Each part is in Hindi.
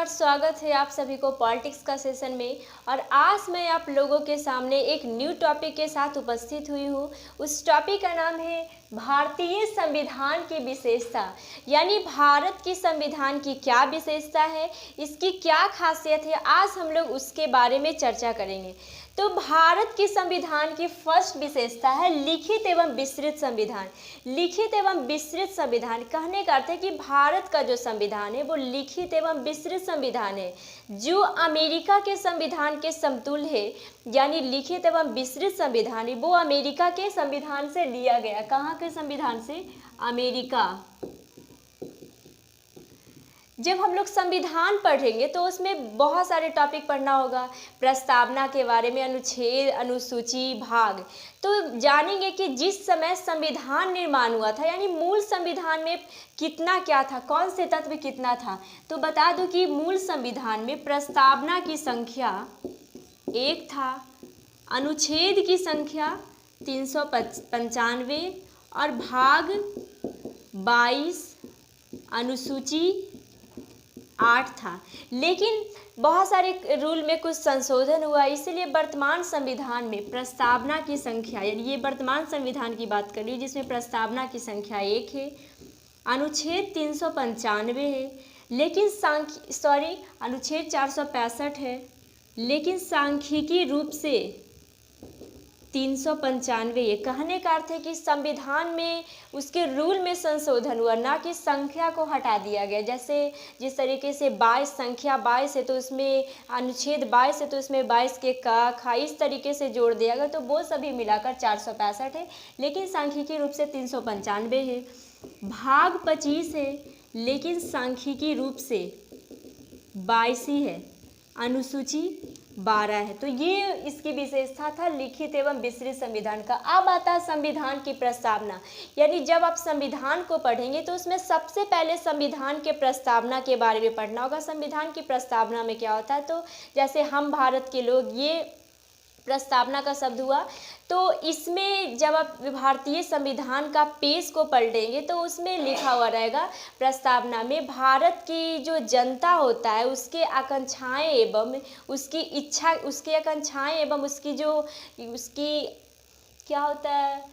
नमस्कार, स्वागत है आप सभी को पॉलिटिक्स का सेशन में। और आज मैं आप लोगों के सामने एक न्यू टॉपिक के साथ उपस्थित हुई हूँ। उस टॉपिक का नाम है भारतीय संविधान की विशेषता, यानी भारत की संविधान की क्या विशेषता है, इसकी क्या खासियत है, आज हम लोग उसके बारे में चर्चा करेंगे। तो भारत की संविधान की फर्स्ट विशेषता है लिखित एवं विस्तृत संविधान। लिखित एवं विस्तृत संविधान कहने का अर्थ है कि भारत का जो संविधान है वो लिखित एवं विस्तृत संविधान है, जो अमेरिका के संविधान के समतुल्य है। यानी लिखित एवं विस्तृत संविधान है वो अमेरिका के संविधान से लिया गया। कहाँ के संविधान से? अमेरिका। जब हम लोग संविधान पढ़ेंगे तो उसमें बहुत सारे टॉपिक पढ़ना होगा, प्रस्तावना के बारे में, अनुच्छेद, अनुसूची, भाग। तो जानेंगे कि जिस समय संविधान निर्माण हुआ था, यानी मूल संविधान में कितना क्या था, कौन से तत्व कितना था। तो बता दो कि मूल संविधान में प्रस्तावना की संख्या 1 था, अनुच्छेद की संख्या 395 और भाग 22, अनुसूची 8 था। लेकिन बहुत सारे रूल में कुछ संशोधन हुआ, इसलिए वर्तमान संविधान में प्रस्तावना की संख्या, यानी ये वर्तमान संविधान की बात कर रही हूँ जिसमें प्रस्तावना की संख्या 1 है, अनुच्छेद 395 है, लेकिन अनुच्छेद 465 है, लेकिन सांख्यिकी रूप से 395। ये कहने का अर्थ है कि संविधान में उसके रूल में संशोधन हुआ, ना कि संख्या को हटा दिया गया। जैसे जिस तरीके से 22 संख्या 22 है तो उसमें अनुच्छेद 22 है तो उसमें 22 के का खा इस तरीके से जोड़ दिया गया, तो वो सभी मिलाकर 465 है, लेकिन सांख्यिकी रूप से 395 है। भाग 25 है, लेकिन सांख्यिकी रूप से 22 ही है, अनुसूची 12 है। तो ये इसकी विशेषता था लिखित एवं विस्तृत संविधान का। अब आता है संविधान की प्रस्तावना, यानी जब आप संविधान को पढ़ेंगे तो उसमें सबसे पहले संविधान के प्रस्तावना के बारे में पढ़ना होगा। संविधान की प्रस्तावना में क्या होता है, तो जैसे हम भारत के लोग, ये प्रस्तावना का शब्द हुआ। तो इसमें जब आप भारतीय संविधान का पेज को पलटेंगे तो उसमें लिखा हुआ रहेगा प्रस्तावना में भारत की जो जनता होता है उसके आकांक्षाएं एवं उसकी इच्छा, उसकी आकांक्षाएं एवं उसकी क्या होता है,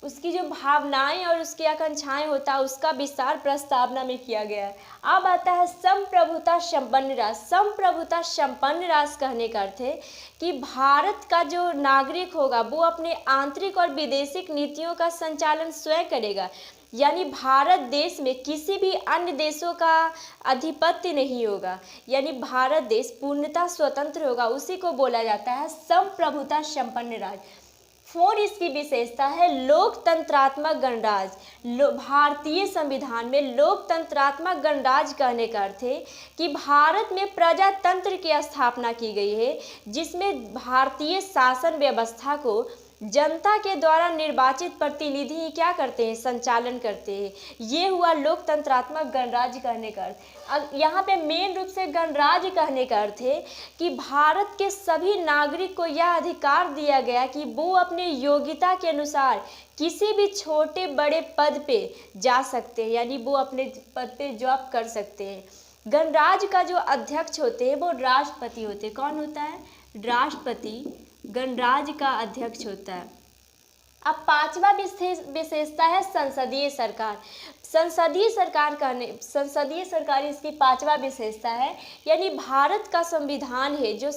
उसकी जो भावनाएं और उसकी आकांक्षाएं होता है उसका विस्तार प्रस्तावना में किया गया है। अब आता है संप्रभुता संपन्न राष्ट्र। संप्रभुता संपन्न राष्ट्र कहने का अर्थ है कि भारत का जो नागरिक होगा वो अपने आंतरिक और विदेशिक नीतियों का संचालन स्वयं करेगा, यानी भारत देश में किसी भी अन्य देशों का आधिपत्य नहीं होगा, यानी भारत देश पूर्णतः स्वतंत्र होगा, उसी को बोला जाता है संप्रभुता संपन्न राज्य। 4 इसकी विशेषता है लोकतंत्रात्मक गणराज्य। भारतीय संविधान में लोकतंत्रात्मक गणराज्य कहने का अर्थ है कि भारत में प्रजातंत्र की स्थापना की गई है, जिसमें भारतीय शासन व्यवस्था को जनता के द्वारा निर्वाचित प्रतिनिधि ही क्या करते हैं, संचालन करते हैं। ये हुआ लोकतंत्रात्मक गणराज्य कहने का अर्थ। यहाँ पे मेन रूप से गणराज्य कहने का अर्थ है कि भारत के सभी नागरिक को यह अधिकार दिया गया कि वो अपने योग्यता के अनुसार किसी भी छोटे बड़े पद पे जा सकते हैं, यानी वो अपने पद पे जॉब कर सकते हैं। गणराज्य का जो अध्यक्ष होते हैं वो राष्ट्रपति होते हैं। कौन होता है? राष्ट्रपति गणराज्य का अध्यक्ष होता है। अब 5वां विशेषता है संसदीय सरकार। संसदीय सरकार इसकी 5वां विशेषता है, यानी भारत का संविधान है जो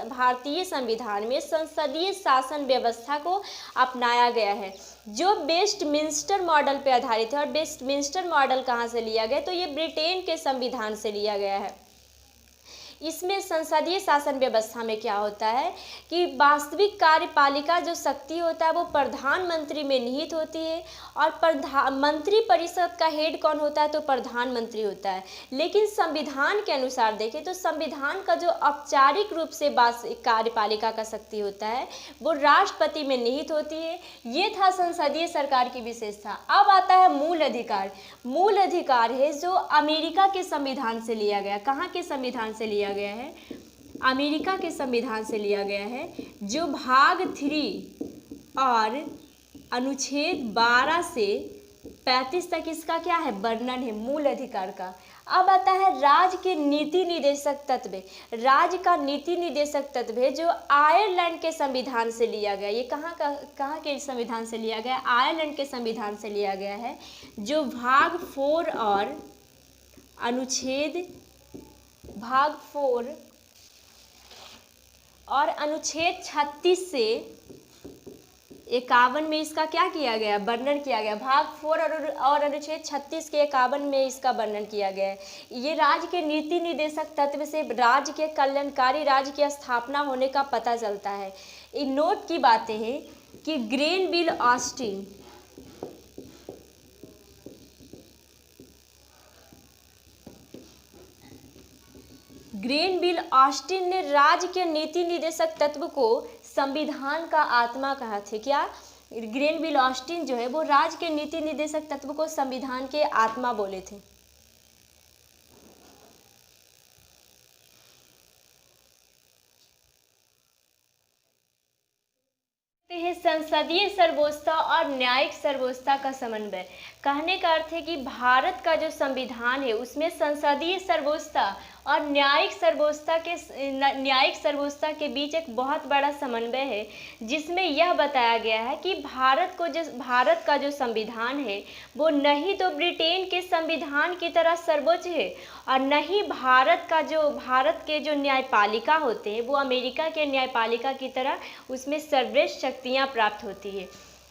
भारतीय संविधान में संसदीय शासन व्यवस्था को अपनाया गया है, जो वेस्टमिंस्टर मॉडल पे आधारित है। और वेस्टमिंस्टर मॉडल कहाँ से लिया गया, तो ये ब्रिटेन के संविधान से लिया गया है। इसमें संसदीय शासन व्यवस्था में क्या होता है कि वास्तविक कार्यपालिका जो शक्ति होता है वो प्रधानमंत्री में निहित होती है, और मंत्री परिषद का हेड कौन होता है, तो प्रधानमंत्री होता है। लेकिन संविधान के अनुसार देखें तो संविधान का जो औपचारिक रूप से कार्यपालिका का शक्ति होता है वो राष्ट्रपति में निहित होती है। ये था संसदीय सरकार की विशेषता। अब आता है मूल अधिकार। मूल अधिकार है जो अमेरिका के संविधान से लिया गया। कहाँ के संविधान से लिया गया है? अमेरिका के संविधान से लिया गया है, जो भाग 3 और अनुच्छेद 12 से 35 तक इसका क्या है, वर्णन है मूल अधिकार का। अब आता है राज्य के नीति निर्देशक तत्व। राज्य का नीति निर्देशक तत्व है जो आयरलैंड के संविधान से लिया गया। ये कहाँ के संविधान से लिया गया, आयरलैंड के संविधान से लिया गया है, जो भाग 4 और अनुच्छेद भाग 4 और अनुच्छेद 36 से 51 में इसका क्या किया गया, वर्णन किया गया। भाग 4 और अनुच्छेद 36 के 51 में इसका वर्णन किया गया है। ये राज्य के नीति निर्देशक तत्व से राज्य के कल्याणकारी राज्य की स्थापना होने का पता चलता है। इन नोट की बातें हैं कि ग्रेनविल ऑस्टिन ने राज्य के नीति निर्देशक तत्व को संविधान का आत्मा कहा थे। क्या, ग्रेनविल ऑस्टिन जो है वो राज्य के नीति निर्देशक तत्व को संविधान के आत्मा बोले थे। संसदीय सर्वोच्चता और न्यायिक सर्वोच्चता का समन्वय। कहने का अर्थ है कि भारत का जो संविधान है उसमें संसदीय सर्वोच्चता और न्यायिक सर्वोच्चता के बीच एक बहुत बड़ा समन्वय है, जिसमें यह बताया गया है कि भारत का जो संविधान है वो नहीं तो ब्रिटेन के संविधान की तरह सर्वोच्च है और न ही भारत के जो न्यायपालिका होते हैं वो अमेरिका के न्यायपालिका की तरह उसमें सर्वश्रेष्ठ शक्तियाँ प्राप्त होती है।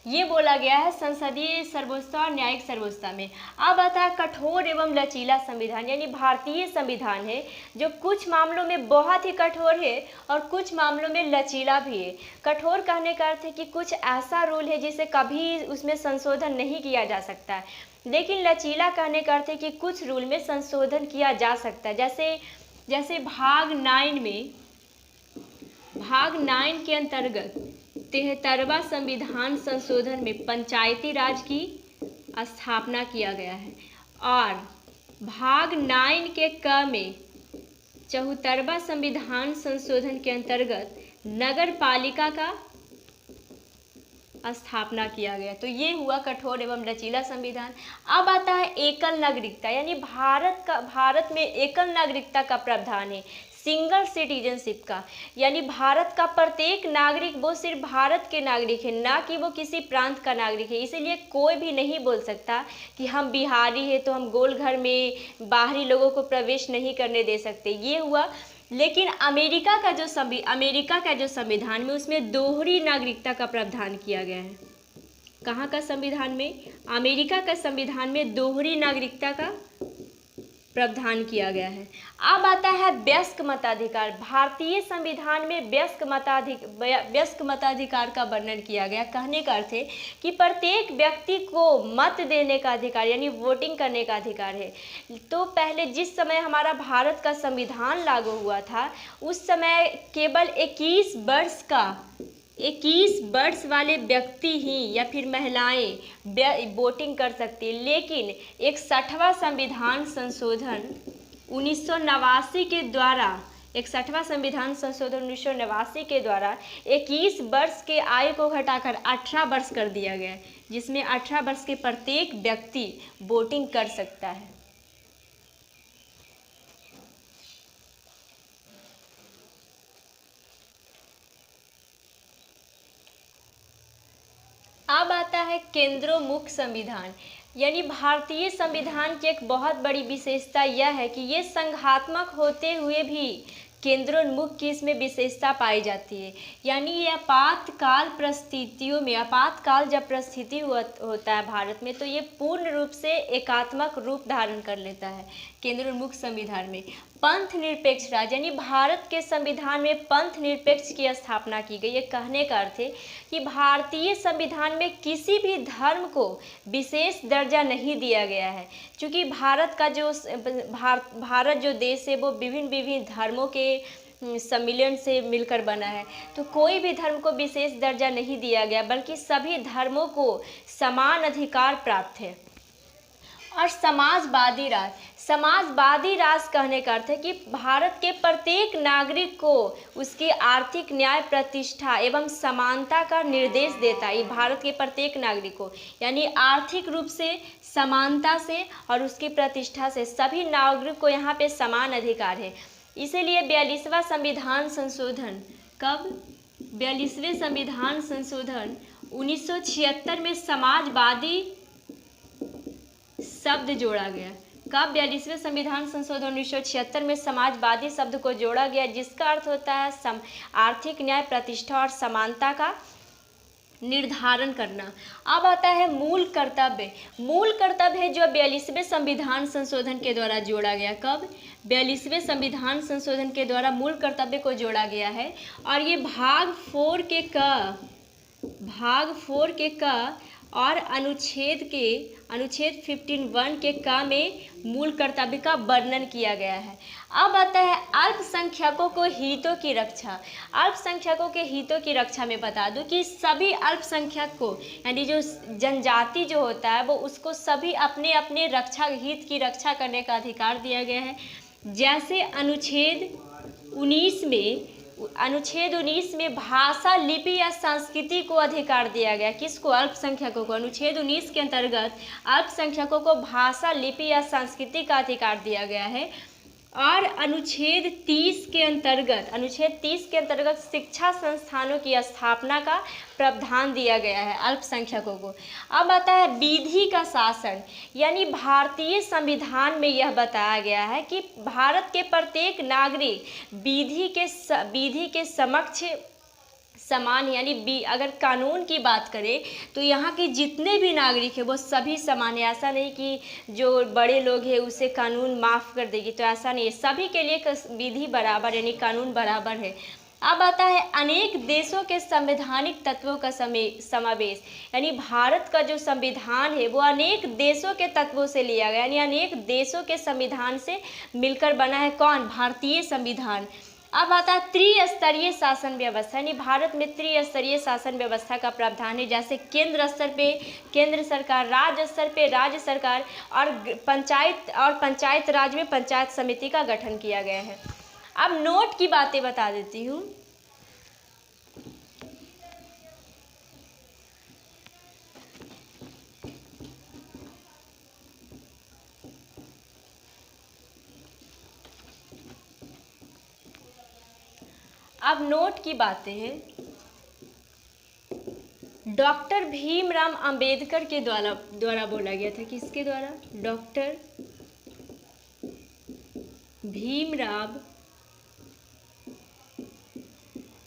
ये बोला गया है संसदीय सर्वोच्चता और न्यायिक सर्वोच्चता में। अब आता है कठोर एवं लचीला संविधान, यानी भारतीय संविधान है जो कुछ मामलों में बहुत ही कठोर है और कुछ मामलों में लचीला भी है। कठोर कहने का अर्थ है कि कुछ ऐसा रूल है जिसे कभी उसमें संशोधन नहीं किया जा सकता है, लेकिन लचीला कहने का अर्थ है कि कुछ रूल में संशोधन किया जा सकता है। जैसे भाग 9 के अंतर्गत 73वां संविधान संशोधन में पंचायती राज की स्थापना किया गया है और भाग 9 के क में 74वां संविधान संशोधन के अंतर्गत नगर पालिका का स्थापना किया गया। तो ये हुआ कठोर एवं लचीला संविधान। अब आता है एकल नागरिकता, यानी भारत में एकल नागरिकता का प्रावधान है, सिंगल सिटीजनशिप का, यानी भारत का प्रत्येक नागरिक वो सिर्फ भारत के नागरिक है, ना कि वो किसी प्रांत का नागरिक है। इसीलिए कोई भी नहीं बोल सकता कि हम बिहारी है तो हम गोलघर में बाहरी लोगों को प्रवेश नहीं करने दे सकते। ये हुआ। लेकिन अमेरिका का जो संविधान में उसमें दोहरी नागरिकता का प्रावधान किया गया है। कहाँ का संविधान में? अमेरिका का संविधान में दोहरी नागरिकता का प्रावधान किया गया है। अब आता है वयस्क मताधिकार। भारतीय संविधान में वयस्क मताधिकार का वर्णन किया गया। कहने का अर्थ है कि प्रत्येक व्यक्ति को मत देने का अधिकार, यानी वोटिंग करने का अधिकार है। तो पहले जिस समय हमारा भारत का संविधान लागू हुआ था उस समय केवल 21 वर्ष वाले व्यक्ति ही या फिर महिलाएं वोटिंग कर सकती है। लेकिन 61वां संविधान संशोधन 1989 के द्वारा 21 वर्ष के आयु को घटाकर 18 वर्ष कर दिया गया, जिसमें 18 वर्ष के प्रत्येक व्यक्ति वोटिंग कर सकता है। अब आता है केंद्रोन्मुख संविधान, यानी भारतीय संविधान की एक बहुत बड़ी विशेषता यह है कि ये संघात्मक होते हुए भी केंद्रोन्मुख की इसमें विशेषता पाई जाती है। यानी ये आपातकाल जब परिस्थिति होता है भारत में तो ये पूर्ण रूप से एकात्मक रूप धारण कर लेता है। केंद्रोन्मुख संविधान में पंथ निरपेक्ष राज्य, यानी भारत के संविधान में पंथ निरपेक्ष की स्थापना की गई है। कहने का अर्थ है कि भारतीय संविधान में किसी भी धर्म को विशेष दर्जा नहीं दिया गया है। क्योंकि भारत जो देश है वो विभिन्न धर्मों के सम्मिलन से मिलकर बना है, तो कोई भी धर्म को विशेष दर्जा नहीं दिया गया, बल्कि सभी धर्मों को समान अधिकार प्राप्त है। और समाजवादी समाजवादी राष्ट्र कहने का अर्थ है कि भारत के प्रत्येक नागरिक को उसकी आर्थिक न्याय, प्रतिष्ठा एवं समानता का निर्देश देता है। ये भारत के प्रत्येक नागरिक को, यानी आर्थिक रूप से, समानता से और उसकी प्रतिष्ठा से सभी नागरिक को यहाँ पे समान अधिकार है। इसीलिए 42वां संविधान संशोधन कब, 42वें संविधान संशोधन 1976 में समाजवादी शब्द जोड़ा गया। कब 42वें संविधान संशोधन 1976 में समाजवादी शब्द को जोड़ा गया, जिसका अर्थ होता है आर्थिक न्याय, प्रतिष्ठा और समानता का निर्धारण करना। अब आता है मूल कर्तव्य। मूल कर्तव्य है जो 42वें संविधान संशोधन के द्वारा जोड़ा गया। कब, 42वें संविधान संशोधन के द्वारा मूल कर्तव्य को जोड़ा गया है। और ये भाग 4 के क और अनुच्छेद 15(1) के क में मूल कर्तव्य का वर्णन किया गया है। अब आता है अल्पसंख्यकों को हितों की रक्षा। अल्पसंख्यकों के हितों की रक्षा में बता दूं कि सभी अल्पसंख्यक को, यानी जो जनजाति जो होता है वो, उसको सभी अपने अपने हित की रक्षा करने का अधिकार दिया गया है। जैसे अनुच्छेद 19 में भाषा, लिपि या संस्कृति को अधिकार दिया गया। किसको? अल्पसंख्यकों को। अनुच्छेद 19 के अंतर्गत अल्पसंख्यकों को भाषा, लिपि या संस्कृति का अधिकार दिया गया है। और अनुच्छेद 30 के अंतर्गत शिक्षा संस्थानों की स्थापना का प्रावधान दिया गया है अल्पसंख्यकों को। अब आता है विधि का शासन, यानी भारतीय संविधान में यह बताया गया है कि भारत के प्रत्येक नागरिक विधि के समक्ष समान, यानी अगर कानून की बात करें तो यहाँ के जितने भी नागरिक हैं वो सभी समान है। ऐसा नहीं कि जो बड़े लोग हैं उसे कानून माफ़ कर देगी, तो ऐसा नहीं है। सभी के लिए विधि बराबर, यानी कानून बराबर है। अब आता है अनेक देशों के संवैधानिक तत्वों का समावेश, यानी भारत का जो संविधान है वो अनेक देशों के तत्वों से लिया गया, यानी अनेक देशों के संविधान से मिलकर बना है। कौन? भारतीय संविधान। अब आता है त्रिस्तरीय शासन व्यवस्था, यानी भारत में त्रिस्तरीय शासन व्यवस्था का प्रावधान है। जैसे केंद्र स्तर पे केंद्र सरकार, राज्य स्तर पे राज्य सरकार और पंचायत राज में पंचायत समिति का गठन किया गया है। अब नोट की बातें बता देती हूँ। अब नोट की बातें हैं। डॉक्टर भीमराव अंबेडकर के द्वारा बोला गया था। किसके द्वारा? डॉक्टर भीमराव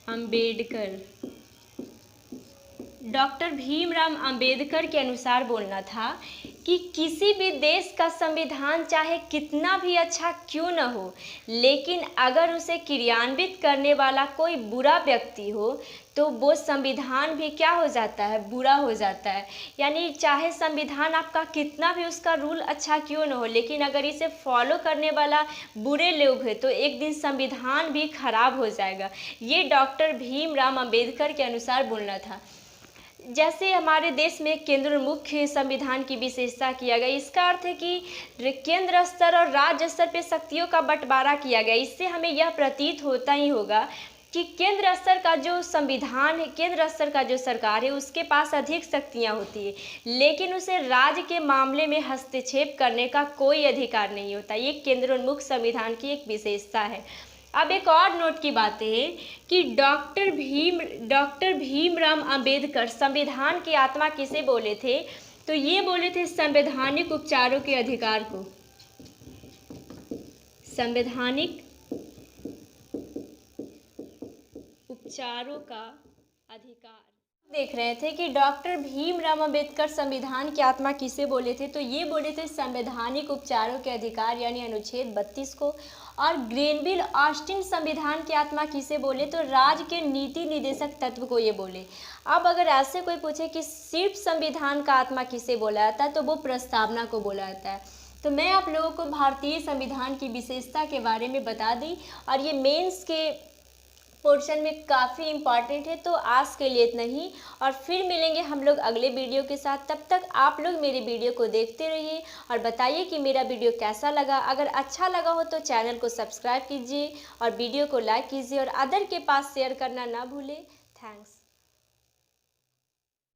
अंबेडकर। डॉक्टर भीमराव अंबेडकर के अनुसार बोलना था कि किसी भी देश का संविधान चाहे कितना भी अच्छा क्यों न हो, लेकिन अगर उसे क्रियान्वित करने वाला कोई बुरा व्यक्ति हो तो वो संविधान भी क्या हो जाता है? बुरा हो जाता है। यानी चाहे संविधान आपका कितना भी उसका रूल अच्छा क्यों न हो, लेकिन अगर इसे फॉलो करने वाला बुरे लोग हैं तो एक दिन संविधान भी खराब हो जाएगा। ये डॉक्टर भीमराव अंबेडकर के अनुसार बोलना था। जैसे हमारे देश में केंद्र मुख्य संविधान की विशेषता किया गया, इसका अर्थ है कि केंद्र स्तर और राज्य स्तर पे शक्तियों का बंटवारा किया गया। इससे हमें यह प्रतीत होता ही होगा कि केंद्र स्तर का जो संविधान है, केंद्र स्तर का जो सरकार है, उसके पास अधिक शक्तियां होती है, लेकिन उसे राज्य के मामले में हस्तक्षेप करने का कोई अधिकार नहीं होता। ये केंद्रोन्मुख संविधान की एक विशेषता है। अब एक और नोट की बात है कि डॉक्टर भीमराव अंबेडकर संविधान की आत्मा किसे बोले थे? तो ये बोले थे संवैधानिक उपचारों के अधिकार को। संवैधानिक उपचारों का अधिकार। देख रहे थे कि डॉक्टर भीमराव अंबेडकर संविधान की आत्मा किसे बोले थे? तो ये बोले थे संवैधानिक उपचारों के अधिकार, यानी अनुच्छेद 32 को। और ग्रेनविल ऑस्टिन संविधान की आत्मा किसे बोले? तो राज्य के नीति निदेशक तत्व को ये बोले। अब अगर ऐसे कोई पूछे कि सिर्फ संविधान का आत्मा किसे बोला जाता है, तो वो प्रस्तावना को बोला जाता है। तो मैं आप लोगों को भारतीय संविधान की विशेषता के बारे में बता दी, और ये मेंस के पोर्शन में काफ़ी इम्पॉर्टेंट है। तो आज के लिए इतना ही, और फिर मिलेंगे हम लोग अगले वीडियो के साथ। तब तक आप लोग मेरे वीडियो को देखते रहिए और बताइए कि मेरा वीडियो कैसा लगा। अगर अच्छा लगा हो तो चैनल को सब्सक्राइब कीजिए और वीडियो को लाइक कीजिए और अदर के पास शेयर करना ना भूलें। थैंक्स।